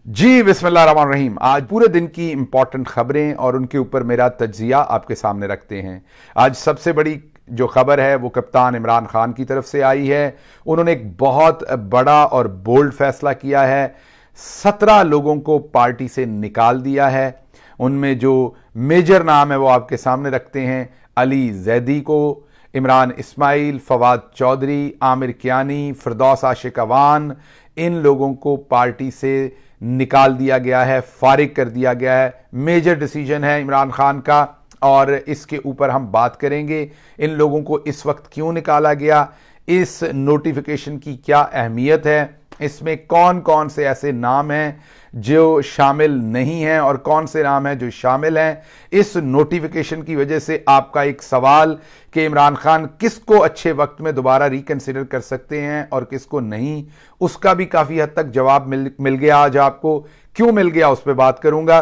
जी बिस्मिल्लाहिर्रहमानिर्रहीम। आज पूरे दिन की इंपॉर्टेंट खबरें और उनके ऊपर मेरा तज्जिया आपके सामने रखते हैं। आज सबसे बड़ी जो खबर है वो कप्तान इमरान खान की तरफ से आई है। उन्होंने एक बहुत बड़ा और बोल्ड फैसला किया है। 17 लोगों को पार्टी से निकाल दिया है। उनमें जो मेजर नाम है वो आपके सामने रखते हैं। अली जैदी को, इमरान इस्माइल, फवाद चौधरी, आमिर कियानी, फिरदौस आशिक अवान, इन लोगों को पार्टी से निकाल दिया गया है, फारिग कर दिया गया है। मेजर डिसीजन है इमरान खान का और इसके ऊपर हम बात करेंगे। इन लोगों को इस वक्त क्यों निकाला गया, इस नोटिफिकेशन की क्या अहमियत है, इसमें कौन कौन से ऐसे नाम हैं जो शामिल नहीं हैं और कौन से नाम हैं जो शामिल हैं। इस नोटिफिकेशन की वजह से आपका एक सवाल कि इमरान खान किसको अच्छे वक्त में दोबारा रिकंसिडर कर सकते हैं और किसको नहीं, उसका भी काफी हद तक जवाब मिल गया। आज आपको क्यों मिल गया उस पर बात करूंगा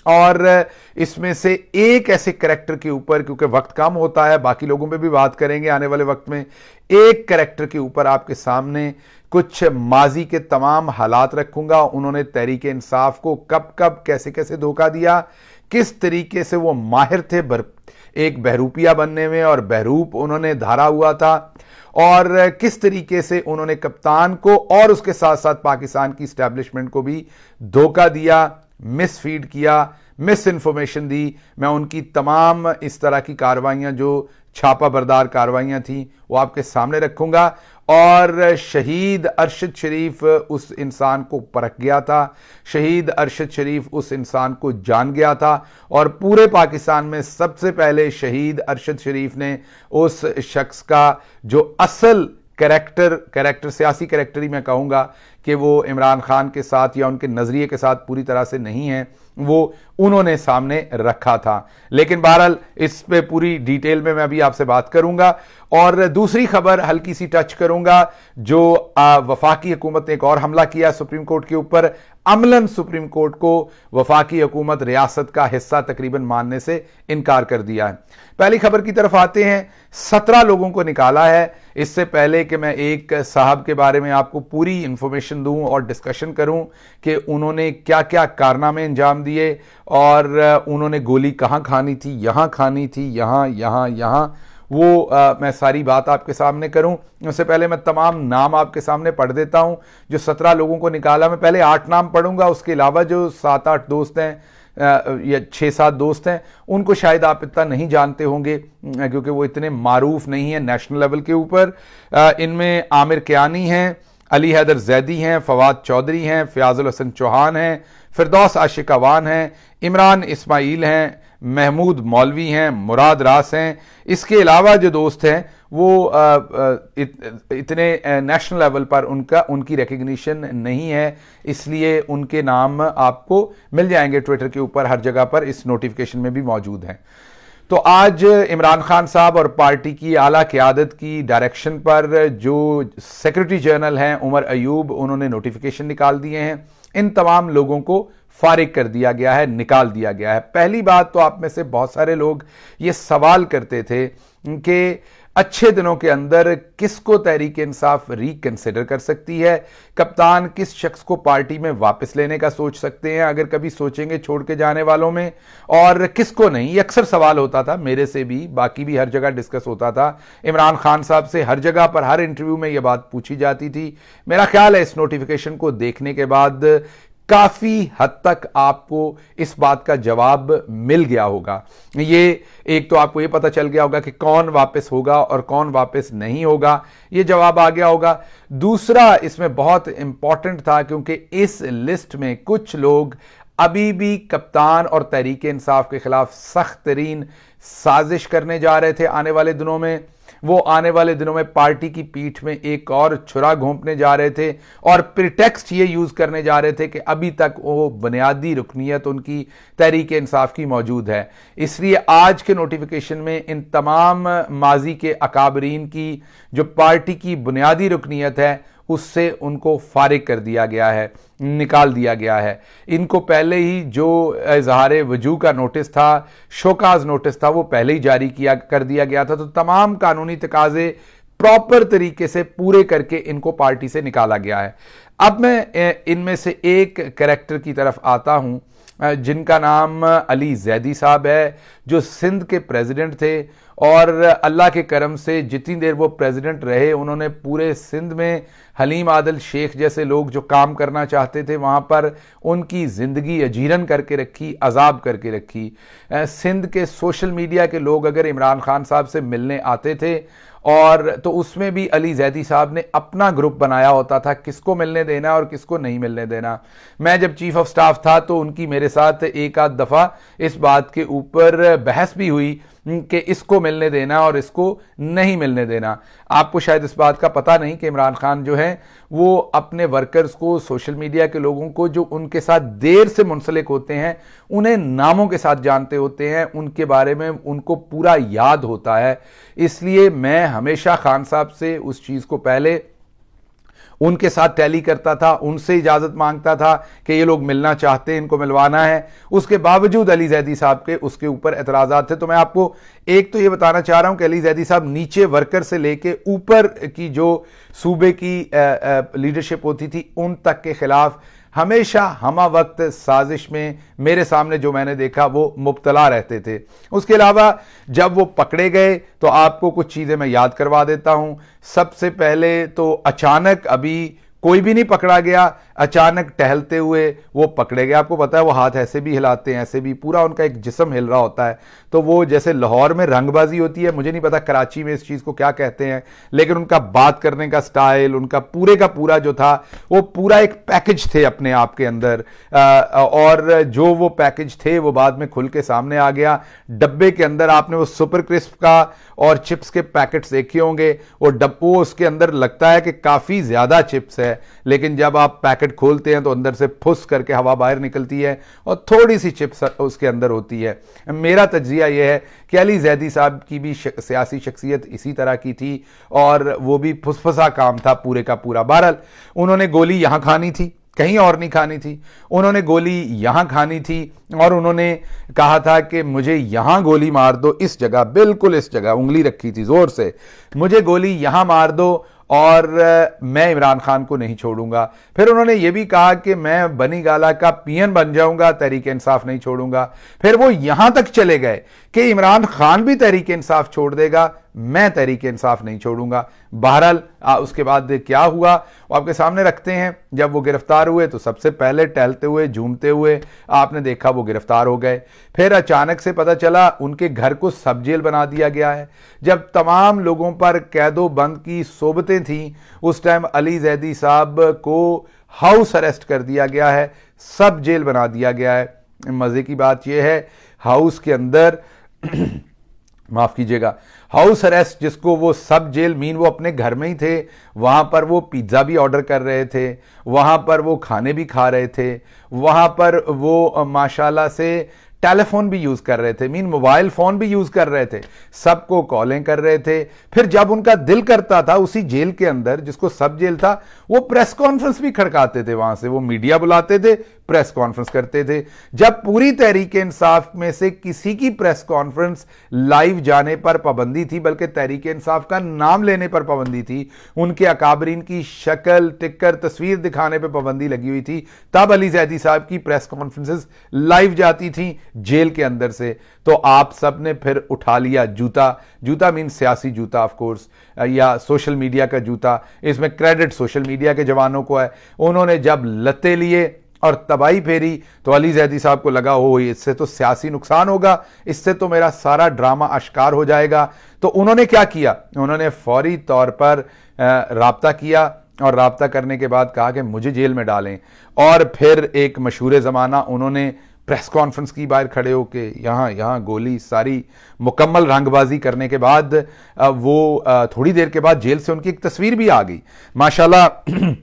और इसमें से एक ऐसे कैरेक्टर के ऊपर, क्योंकि वक्त कम होता है, बाकी लोगों पे भी बात करेंगे आने वाले वक्त में, एक कैरेक्टर के ऊपर आपके सामने कुछ माजी के तमाम हालात रखूंगा। उन्होंने तहरीक इंसाफ को कब कब कैसे कैसे धोखा दिया, किस तरीके से वो माहिर थे एक बहरूपिया बनने में और बहरूप उन्होंने धारा हुआ था, और किस तरीके से उन्होंने कप्तान को और उसके साथ साथ पाकिस्तान की स्टैब्लिशमेंट को भी धोखा दिया, मिसफीड किया, मिस इंफॉर्मेशन दी। मैं उनकी तमाम इस तरह की कार्रवाइयां जो छापा बरदार कार्रवाइयां थी वो आपके सामने रखूंगा। और शहीद अरशद शरीफ उस इंसान को परख गया था, शहीद अरशद शरीफ उस इंसान को जान गया था और पूरे पाकिस्तान में सबसे पहले शहीद अरशद शरीफ ने उस शख्स का जो असल कैरेक्टर सियासी कैरेक्टर ही मैं कहूंगा कि वो इमरान खान के साथ या उनके नजरिए के साथ पूरी तरह से नहीं है, वो उन्होंने सामने रखा था। लेकिन बहरहाल इस पे पूरी डिटेल में मैं अभी आपसे बात करूंगा। और दूसरी खबर हल्की सी टच करूंगा, जो वफाकी हुकूमत ने एक और हमला किया सुप्रीम कोर्ट के ऊपर। अमलन सुप्रीम कोर्ट को वफाकी हुकूमत रियासत का हिस्सा तकरीबन मानने से इनकार कर दिया है। पहली खबर की तरफ आते हैं। 17 लोगों को निकाला है। इससे पहले कि मैं एक साहब के बारे में आपको पूरी इंफॉर्मेशन दूं और डिस्कशन करूं कि उन्होंने क्या क्या कारनामे अंजाम दिए और उन्होंने गोली कहां खानी थी, यहां खानी थी, यहां यहां यहां, वो मैं सारी बात आपके सामने करूं। उससे पहले मैं तमाम नाम आपके सामने पढ़ देता हूं जो 17 लोगों को निकाला। मैं पहले 8 नाम पढ़ूंगा, उसके अलावा जो 7-8 दोस्त हैं या 6-7 दोस्त हैं उनको शायद आप इतना नहीं जानते होंगे क्योंकि वो इतने मारूफ नहीं है नेशनल लेवल के ऊपर। इनमें आमिर कियानी हैं, अली हैदर जैदी हैं, फवाद चौधरी हैं, फयाजुल हसन चौहान हैं, फिरदौस आशिक अवान हैं, इमरान इस्माइल हैं, महमूद मौलवी हैं, मुराद रास हैं। इसके अलावा जो दोस्त हैं वो इतने नेशनल लेवल पर उनकी रिकग्निशन नहीं है, इसलिए उनके नाम आपको मिल जाएंगे ट्विटर के ऊपर, हर जगह पर इस नोटिफिकेशन में भी मौजूद हैं। तो आज इमरान खान साहब और पार्टी की आला क़यादत की डायरेक्शन पर जो सेक्रेटरी जनरल हैं उमर अयूब, उन्होंने नोटिफिकेशन निकाल दिए हैं। इन तमाम लोगों को फारिग कर दिया गया है, निकाल दिया गया है। पहली बात तो आप में से बहुत सारे लोग ये सवाल करते थे कि अच्छे दिनों के अंदर किसको तहरीक इंसाफ रिकंसिडर कर सकती है, कप्तान किस शख्स को पार्टी में वापस लेने का सोच सकते हैं अगर कभी सोचेंगे छोड़ के जाने वालों में, और किसको नहीं। ये अक्सर सवाल होता था मेरे से भी, बाकी भी हर जगह डिस्कस होता था। इमरान खान साहब से हर जगह पर हर इंटरव्यू में यह बात पूछी जाती थी। मेरा ख्याल है इस नोटिफिकेशन को देखने के बाद काफी हद तक आपको इस बात का जवाब मिल गया होगा। ये एक तो आपको ये पता चल गया होगा कि कौन वापस होगा और कौन वापस नहीं होगा, ये जवाब आ गया होगा। दूसरा इसमें बहुत इंपॉर्टेंट था क्योंकि इस लिस्ट में कुछ लोग अभी भी कप्तान और तहरीक इंसाफ के खिलाफ सख्त तरीन साजिश करने जा रहे थे। आने वाले दिनों में वो आने वाले दिनों में पार्टी की पीठ में एक और छुरा घोंपने जा रहे थे और प्रिटेक्स्ट ये यूज करने जा रहे थे कि अभी तक वो बुनियादी रुकनियत उनकी तहरीक इंसाफ की मौजूद है। इसलिए आज के नोटिफिकेशन में इन तमाम माजी के अकाबरीन की जो पार्टी की बुनियादी रुकनियत है उससे उनको फारिग कर दिया गया है, निकाल दिया गया है। इनको पहले ही जो इजहार वजू का नोटिस था, शोकाज नोटिस था, वो पहले ही जारी कर दिया गया था। तो तमाम कानूनी तकाजे प्रॉपर तरीके से पूरे करके इनको पार्टी से निकाला गया है। अब मैं इनमें से एक कैरेक्टर की तरफ आता हूं जिनका नाम अली जैदी साहब है, जो सिंध के प्रेसिडेंट थे और अल्लाह के करम से जितनी देर वो प्रेसिडेंट रहे उन्होंने पूरे सिंध में हलीम आदल शेख जैसे लोग जो काम करना चाहते थे वहां पर उनकी जिंदगी अजीरन करके रखी, अजाब करके रखी। सिंध के सोशल मीडिया के लोग अगर इमरान खान साहब से मिलने आते थे और तो उसमें भी अली जैदी साहब ने अपना ग्रुप बनाया होता था किसको मिलने देना और किसको नहीं मिलने देना। मैं जब चीफ ऑफ स्टाफ था तो उनकी मेरे साथ एक आध दफा इस बात के ऊपर बहस भी हुई कि इसको मिलने देना और इसको नहीं मिलने देना। आपको शायद इस बात का पता नहीं कि इमरान खान जो है वो अपने वर्कर्स को, सोशल मीडिया के लोगों को जो उनके साथ देर से मुंसलिक होते हैं उन्हें नामों के साथ जानते होते हैं, उनके बारे में उनको पूरा याद होता है। इसलिए मैं हमेशा खान साहब से उस चीज को पहले उनके साथ टैली करता था, उनसे इजाजत मांगता था कि ये लोग मिलना चाहते हैं, इनको मिलवाना है। उसके बावजूद अली जैदी साहब के उसके ऊपर एतराजात थे। तो मैं आपको एक तो ये बताना चाह रहा हूं कि अली जैदी साहब नीचे वर्कर से लेके ऊपर की जो सूबे की लीडरशिप होती थी उन तक के खिलाफ हमेशा हमा वक्त साजिश में मेरे सामने जो मैंने देखा वो मुब्तला रहते थे। उसके अलावा जब वो पकड़े गए तो आपको कुछ चीजें मैं याद करवा देता हूं। सबसे पहले तो अचानक, अभी कोई भी नहीं पकड़ा गया, अचानक टहलते हुए वो पकड़े गए। आपको पता है वो हाथ ऐसे भी हिलाते हैं, ऐसे भी, पूरा उनका एक जिस्म हिल रहा होता है। तो वो जैसे लाहौर में रंगबाजी होती है, मुझे नहीं पता कराची में इस चीज को क्या कहते हैं, लेकिन उनका बात करने का स्टाइल, उनका पूरे का पूरा जो था वो पूरा एक पैकेज थे अपने आप के अंदर। और जो वो पैकेज थे वो बाद में खुल के सामने आ गया। डब्बे के अंदर आपने वो सुपर क्रिस्प का और चिप्स के पैकेट्स देखे होंगे, वो डब्बो उसके अंदर लगता है कि काफी ज्यादा चिप्स है, लेकिन जब आप पैकेट खोलते हैं तो अंदर से फुस करके हवा बाहर निकलती है और थोड़ी सी चिप्स उसके अंदर होती है। मेरा तज्जिया यह है कि अली जैदी साहब की भी सियासी शख्सियत इसी तरह की थी और वो भी फुसफुसा काम था पूरे का पूरा। बहरहाल उन्होंने गोली यहां खानी थी, कहीं और नहीं खानी थी। उन्होंने गोली यहां खानी थी और उन्होंने कहा था कि मुझे यहां गोली मार दो, इस जगह, बिल्कुल इस जगह, उंगली रखी थी जोर से, मुझे गोली यहां मार दो और मैं इमरान खान को नहीं छोड़ूंगा। फिर उन्होंने यह भी कहा कि मैं बनी गाला का पीएन बन जाऊंगा, तहरीक इंसाफ नहीं छोड़ूंगा। फिर वो यहां तक चले गए कि इमरान खान भी तहरीक इंसाफ छोड़ देगा, मैं तहरीक इंसाफ नहीं छोड़ूंगा। बहरहाल उसके बाद क्या हुआ वो आपके सामने रखते हैं। जब वो गिरफ्तार हुए तो सबसे पहले टहलते हुए, झूमते हुए आपने देखा वो गिरफ्तार हो गए। फिर अचानक से पता चला उनके घर को सब जेल बना दिया गया है। जब तमाम लोगों पर कैदो बंद की सोबतें थी उस टाइम अली जैदी साहब को हाउस अरेस्ट कर दिया गया है, सब जेल बना दिया गया है। मजे की बात यह है हाउस के अंदर माफ कीजिएगा, हाउस अरेस्ट जिसको वो सब जेल मीन वो अपने घर में ही थे, वहां पर वो पिज्जा भी ऑर्डर कर रहे थे, वहां पर वो खाने भी खा रहे थे, वहां पर वो माशाल्लाह से टेलीफोन भी यूज कर रहे थे, मीन मोबाइल फोन भी यूज कर रहे थे, सबको कॉलें कर रहे थे। फिर जब उनका दिल करता था उसी जेल के अंदर जिसको सब जेल था वो प्रेस कॉन्फ्रेंस भी खड़काते थे, वहां से वो मीडिया बुलाते थे, प्रेस कॉन्फ्रेंस करते थे। जब पूरी तहरीक इंसाफ में से किसी की प्रेस कॉन्फ्रेंस लाइव जाने पर पाबंदी थी, बल्कि तहरीक इंसाफ का नाम लेने पर पाबंदी थी, उनके अकाबरीन की शक्ल, टिक्कर, तस्वीर दिखाने पर पाबंदी लगी हुई थी, तब अली जैदी साहब की प्रेस कॉन्फ्रेंसेस लाइव जाती थी जेल के अंदर से। तो आप सब ने फिर उठा लिया जूता, जूता मीन सियासी जूता ऑफ कोर्स, या सोशल मीडिया का जूता। इसमें क्रेडिट सोशल मीडिया के जवानों को है। उन्होंने जब लत्ते लिए और तबाही फेरी तो अली जैदी साहब को लगा हो इससे तो सियासी नुकसान होगा, इससे तो मेरा सारा ड्रामा आश्कार हो जाएगा। तो उन्होंने क्या किया, उन्होंने फौरी तौर पर राब्ता किया और राब्ता करने के बाद कहा कि मुझे जेल में डालें। और फिर एक मशहूर जमाना उन्होंने प्रेस कॉन्फ्रेंस की बाहर खड़े होके यहां गोली, सारी मुकम्मल रंगबाजी करने के बाद वो थोड़ी देर के बाद जेल से उनकी एक तस्वीर भी आ गई। माशाल्लाह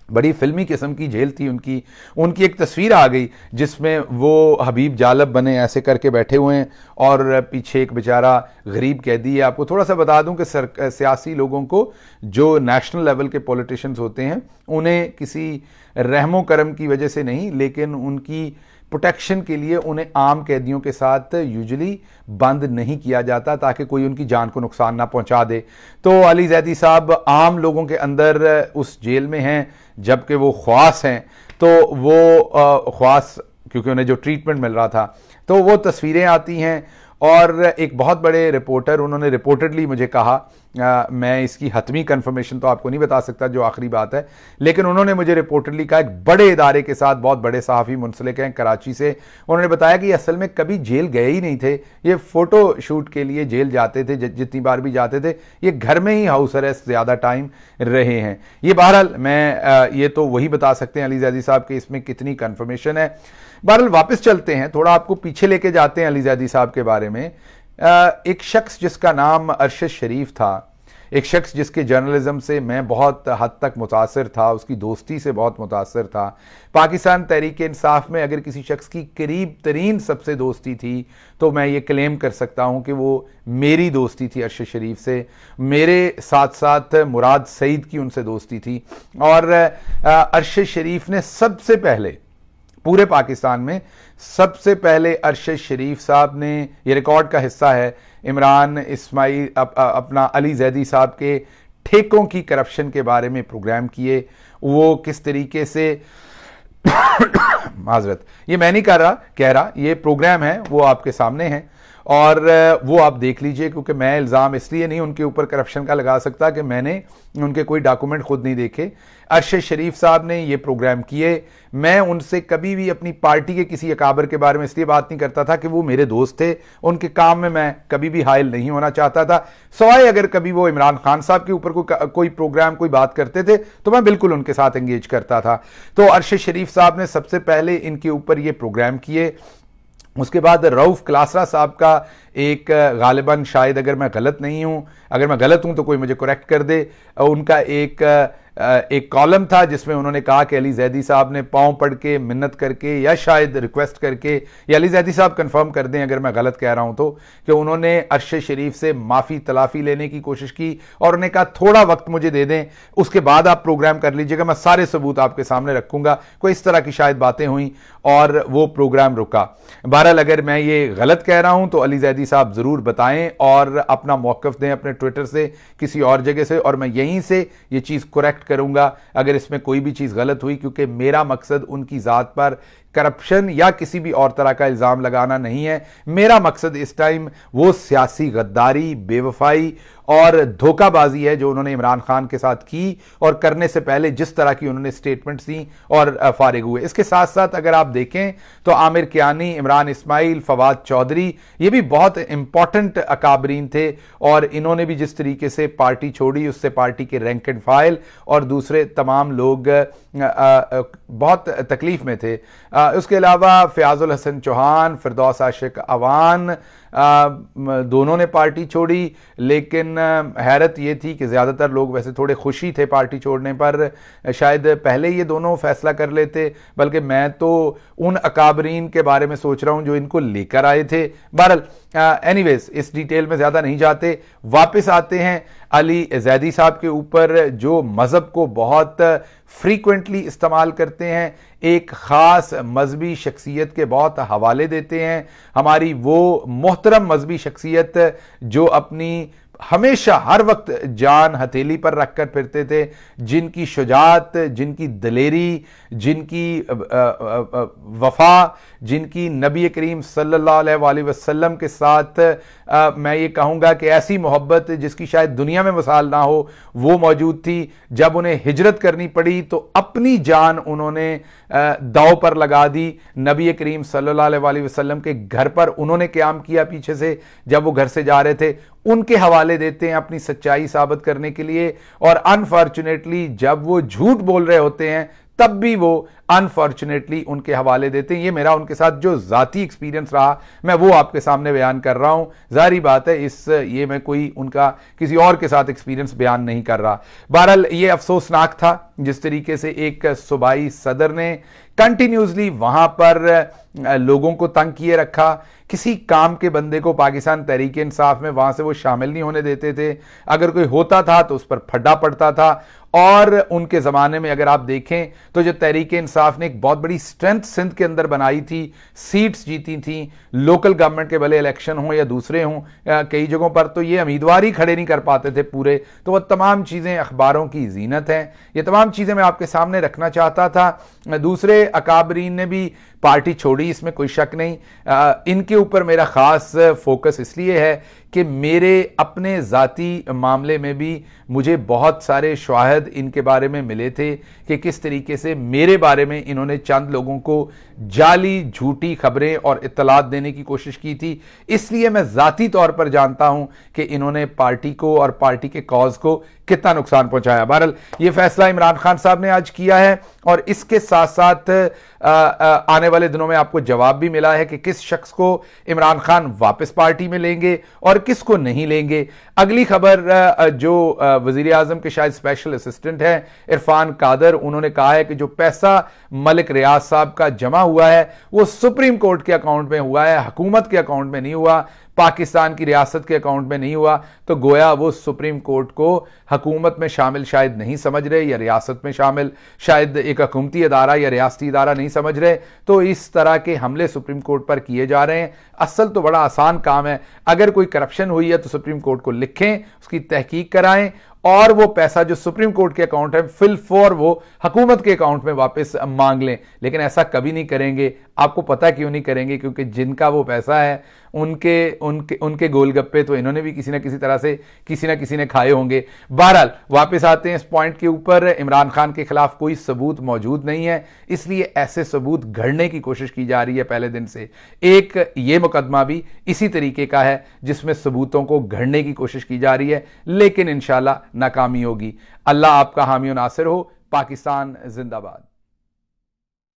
बड़ी फिल्मी किस्म की जेल थी उनकी एक तस्वीर आ गई जिसमें वो हबीब जालब बने ऐसे करके बैठे हुए हैं और पीछे एक बेचारा गरीब कैदी है। आपको थोड़ा सा बता दूं कि सियासी लोगों को, जो नेशनल लेवल के पॉलिटिशियंस होते हैं, उन्हें किसी रहमो करम की वजह से नहीं, लेकिन उनकी प्रोटेक्शन के लिए उन्हें आम कैदियों के साथ यूजुअली बंद नहीं किया जाता ताकि कोई उनकी जान को नुकसान ना पहुंचा दे। तो अली जैदी साहब आम लोगों के अंदर उस जेल में हैं, जबकि वो ख्वास हैं। तो वो ख्वास, क्योंकि उन्हें जो ट्रीटमेंट मिल रहा था, तो वो तस्वीरें आती हैं। और एक बहुत बड़े रिपोर्टर, उन्होंने रिपोर्टेडली मुझे कहा, मैं इसकी हतमी कंफर्मेशन तो आपको नहीं बता सकता जो आखिरी बात है, लेकिन उन्होंने मुझे रिपोर्टेडली कहा, एक बड़े इदारे के साथ बहुत बड़े सहाफ़ी मुंसलिक हैं कराची से, उन्होंने बताया कि असल में कभी जेल गए ही नहीं थे, ये फ़ोटो शूट के लिए जेल जाते थे, जितनी बार भी जाते थे ये घर में ही हाउस अरेस्ट ज़्यादा टाइम रहे हैं। ये बहरहाल मैं ये तो वही बता सकते हैं अली जैदी साहब के इसमें कितनी कंफर्मेशन है। बहरहाल वापस चलते हैं, थोड़ा आपको पीछे लेके जाते हैं अली जैदी साहब के बारे में। एक शख्स जिसका नाम अरशद शरीफ था, एक शख्स जिसके जर्नलिज्म से मैं बहुत हद तक मुतासर था, उसकी दोस्ती से बहुत मुतासर था। पाकिस्तान तहरीक इंसाफ में अगर किसी शख्स की करीब तरीन सबसे दोस्ती थी तो मैं ये क्लेम कर सकता हूँ कि वो मेरी दोस्ती थी अरशद शरीफ से। मेरे साथ साथ मुराद सईद की उनसे दोस्ती थी। और अरशद शरीफ ने सबसे पहले पूरे पाकिस्तान में सबसे पहले अरशद शरीफ साहब ने, ये रिकॉर्ड का हिस्सा है, इमरान इस्माइल अपना अली जैदी साहब के ठेकों की करप्शन के बारे में प्रोग्राम किए। वो किस तरीके से माजरत, ये मैं नहीं कह रहा, ये प्रोग्राम है, वो आपके सामने है और वो आप देख लीजिए, क्योंकि मैं इल्ज़ाम इसलिए नहीं उनके ऊपर करप्शन का लगा सकता कि मैंने उनके कोई डॉक्यूमेंट खुद नहीं देखे। अरशद शरीफ साहब ने ये प्रोग्राम किए। मैं उनसे कभी भी अपनी पार्टी के किसी अकाबर के बारे में इसलिए बात नहीं करता था कि वो मेरे दोस्त थे, उनके काम में मैं कभी भी हाइल नहीं होना चाहता था, सवाए अगर कभी वो इमरान खान साहब के ऊपर कोई प्रोग्राम, कोई बात करते थे तो मैं बिल्कुल उनके साथ एंगेज करता था। तो अरशद शरीफ साहब ने सबसे पहले इनके ऊपर ये प्रोग्राम किए। उसके बाद रऊफ क्लासरा साहब का एक, गालिबन शायद अगर मैं गलत नहीं हूं, अगर मैं गलत हूं तो कोई मुझे करेक्ट कर दे, उनका एक कॉलम था जिसमें उन्होंने कहा कि अली जैदी साहब ने पांव पड़ के, मिन्नत करके या शायद रिक्वेस्ट करके, या अली जैदी साहब कंफर्म कर दें अगर मैं गलत कह रहा हूं तो, कि उन्होंने अरशद शरीफ से माफ़ी तलाफ़ी लेने की कोशिश की और उन्हें कहा थोड़ा वक्त मुझे दे दें, उसके बाद आप प्रोग्राम कर लीजिएगा, मैं सारे सबूत आपके सामने रखूंगा। कोई इस तरह की शायद बातें हुई और वो प्रोग्राम रुका। बहरहाल अगर मैं ये गलत कह रहा हूं तो अली जैदी साहब ज़रूर बताएं और अपना मौक़िफ़ दें अपने ट्विटर से, किसी और जगह से, और मैं यहीं से ये चीज़ करेक्ट करूंगा अगर इसमें कोई भी चीज गलत हुई, क्योंकि मेरा मकसद उनकी जात पर करप्शन या किसी भी और तरह का इल्जाम लगाना नहीं है। मेरा मकसद इस टाइम वो सियासी गद्दारी, बेवफाई और धोखाबाजी है जो उन्होंने इमरान खान के साथ की और करने से पहले जिस तरह की उन्होंने स्टेटमेंट्स दी और फारिग हुए। इसके साथ साथ अगर आप देखें तो आमिर कियानी, इमरान इस्माइल, फवाद चौधरी, ये भी बहुत इंपॉर्टेंट अकाबरीन थे और इन्होंने भी जिस तरीके से पार्टी छोड़ी उससे पार्टी के रैंक एंड फाइल और दूसरे तमाम लोग बहुत तकलीफ में थे। उसके अलावा फयाजुल हसन चौहान, फिरदौस आशिक अवान, दोनों ने पार्टी छोड़ी, लेकिन हैरत ये थी कि ज़्यादातर लोग वैसे थोड़े खुशी थे पार्टी छोड़ने पर, शायद पहले ये दोनों फैसला कर लेते, बल्कि मैं तो उन अकाबरीन के बारे में सोच रहा हूं जो इनको लेकर आए थे। बहरहाल एनीवेज इस डिटेल में ज़्यादा नहीं जाते, वापस आते हैं अली जैदी साहब के ऊपर जो मज़हब को बहुत फ्रीक्वेंटली इस्तेमाल करते हैं, एक ख़ास मजहबी शख्सियत के बहुत हवाले देते हैं। हमारी वो मोहतरम मजहबी शख्सियत जो अपनी हमेशा हर वक्त जान हथेली पर रखकर फिरते थे, जिनकी शुजात, जिनकी दलेरी, जिनकी वफा, जिनकी नबी करीम सल्लल्लाहु अलैहि वसल्लम के साथ मैं ये कहूँगा कि ऐसी मोहब्बत जिसकी शायद दुनिया में मिसाल ना हो, वो मौजूद थी। जब उन्हें हिजरत करनी पड़ी तो अपनी जान उन्होंने दाव पर लगा दी। नबी करीम सल्लल्लाहु अलैहि वसल्लम के घर पर उन्होंने क़याम किया पीछे से, जब वो घर से जा रहे थे उनके हवाले देते हैं अपनी सच्चाई साबित करने के लिए, और अनफॉर्चुनेटली जब वो झूठ बोल रहे होते हैं तब भी वो अनफॉर्चुनेटली उनके हवाले देते हैं। ये मेरा उनके साथ जो जाती एक्सपीरियंस रहा मैं वो आपके सामने बयान कर रहा हूं। जाहिर बात है ये मैं कोई उनका किसी और के साथ एक्सपीरियंस बयान नहीं कर रहा। बहरहाल ये अफसोसनाक था जिस तरीके से एक सूबाई सदर ने कंटिन्यूसली वहां पर लोगों को तंग किए रखा। किसी काम के बंदे को पाकिस्तान तहरीक इंसाफ में वहां से वो शामिल नहीं होने देते थे, अगर कोई होता था तो उस पर फड्डा पड़ता था। और उनके ज़माने में अगर आप देखें तो जो तहरीक इंसाफ इंसाफ ने एक बहुत बड़ी स्ट्रेंथ सिंध के अंदर बनाई थी, सीट्स जीती थी, लोकल गवर्नमेंट के भले इलेक्शन हों या दूसरे हों, कई जगहों पर तो ये उम्मीदवार ही खड़े नहीं कर पाते थे पूरे। तो वह तमाम चीज़ें अखबारों की जीनत हैं। ये तमाम चीज़ें मैं आपके सामने रखना चाहता था। दूसरे अकाबरीन ने भी पार्टी छोड़ी, इसमें कोई शक नहीं। इनके ऊपर मेरा ख़ास फोकस इसलिए है कि मेरे अपने ज़ाती मामले में भी मुझे बहुत सारे शवाहिद इनके बारे में मिले थे कि किस तरीके से मेरे बारे में इन्होंने चंद लोगों को जाली झूठी खबरें और इत्तलात देने की कोशिश की थी। इसलिए मैं ज़ाती तौर पर जानता हूं कि इन्होंने पार्टी को और पार्टी के कॉज को कितना नुकसान पहुंचाया। बहरहाल ये फैसला इमरान खान साहब ने आज किया है और इसके साथ साथ आने वाले दिनों में आपको जवाब भी मिला है कि किस शख्स को इमरान खान वापस पार्टी में लेंगे और किसको नहीं लेंगे। अगली खबर जो वजीर आजम के शायद स्पेशल असिस्टेंट हैं इरफान कादर, उन्होंने कहा है कि जो पैसा मलिक रियाज साहब का जमा हुआ है वो सुप्रीम कोर्ट के अकाउंट में हुआ है, हुकूमत के अकाउंट में नहीं हुआ, पाकिस्तान की रियासत के अकाउंट में नहीं हुआ। तो गोया वो सुप्रीम कोर्ट को हुकूमत में शामिल शायद नहीं समझ रहे या रियासत में शामिल शायद एक हुकूमती अदारा या रियासती अदारा नहीं समझ रहे। तो इस तरह के हमले सुप्रीम कोर्ट पर किए जा रहे हैं। असल तो बड़ा आसान काम है, अगर कोई करप्शन हुई है तो सुप्रीम कोर्ट को लिखें, उसकी तहकीक कराएं और वो पैसा जो सुप्रीम कोर्ट के अकाउंट है फिल फॉर वो हुकूमत के अकाउंट में वापस मांग लें। लेकिन ऐसा कभी नहीं करेंगे। आपको पता क्यों नहीं करेंगे? क्योंकि जिनका वो पैसा है उनके गोलगप्पे तो इन्होंने भी किसी ना किसी तरह से किसी ना किसी ने खाए होंगे। बहरहाल वापस आते हैं इस पॉइंट के ऊपर। इमरान खान के खिलाफ कोई सबूत मौजूद नहीं है, इसलिए ऐसे सबूत घड़ने की कोशिश की जा रही है पहले दिन से। एक ये मुकदमा भी इसी तरीके का है जिसमें सबूतों को घड़ने की कोशिश की जा रही है, लेकिन इंशाल्लाह नाकामी होगी। अल्लाह आपका हामी और नासिर हो। पाकिस्तान जिंदाबाद।